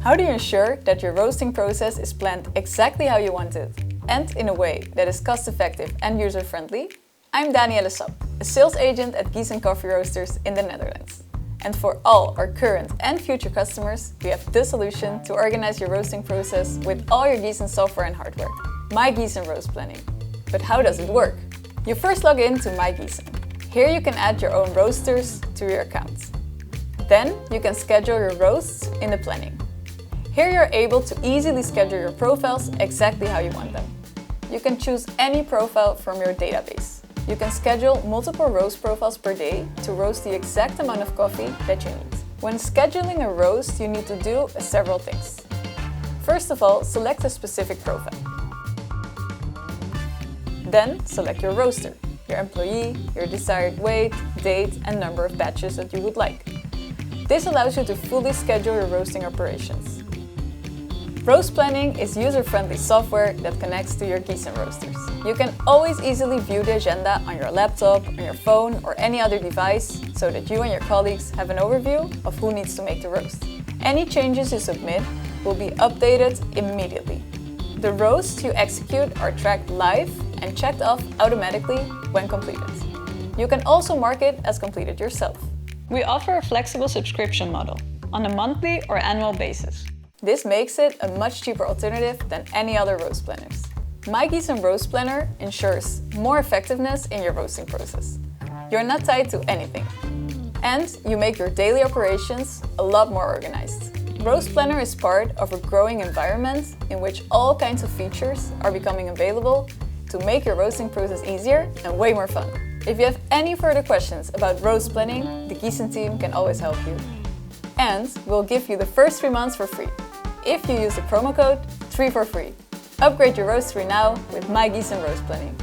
How do you ensure that your roasting process is planned exactly how you want it and in a way that is cost-effective and user-friendly? I'm Danielle Sap, a sales agent at Giesen Coffee Roasters in the Netherlands. And for all our current and future customers, we have the solution to organize your roasting process with all your Giesen software and hardware, MyGiesen Roast Planning. But how does it work? You first log in to MyGiesen. Here you can add your own roasters to your account. Then you can schedule your roasts in the planning. Here you're able to easily schedule your profiles exactly how you want them. You can choose any profile from your database. You can schedule multiple roast profiles per day to roast the exact amount of coffee that you need. When scheduling a roast, you need to do several things. First of all, select a specific profile. Then select your roaster, your employee, your desired weight, date, and number of batches that you would like. This allows you to fully schedule your roasting operations. Roast Planning is user-friendly software that connects to your Giesen roasters. You can always easily view the agenda on your laptop, on your phone, or any other device so that you and your colleagues have an overview of who needs to make the roast. Any changes you submit will be updated immediately. The roasts you execute are tracked live and checked off automatically when completed. You can also mark it as completed yourself. We offer a flexible subscription model on a monthly or annual basis. This makes it a much cheaper alternative than any other roast planners. MyGiesen Roast Planner ensures more effectiveness in your roasting process. You're not tied to anything. And you make your daily operations a lot more organized. Roast Planner is part of a growing environment in which all kinds of features are becoming available to make your roasting process easier and way more fun. If you have any further questions about roast planning, the Giesen team can always help you. And we'll give you the first 3 months for free if you use the promo code 3 for free. Upgrade your roastery now with MyGiesen Roast Planning.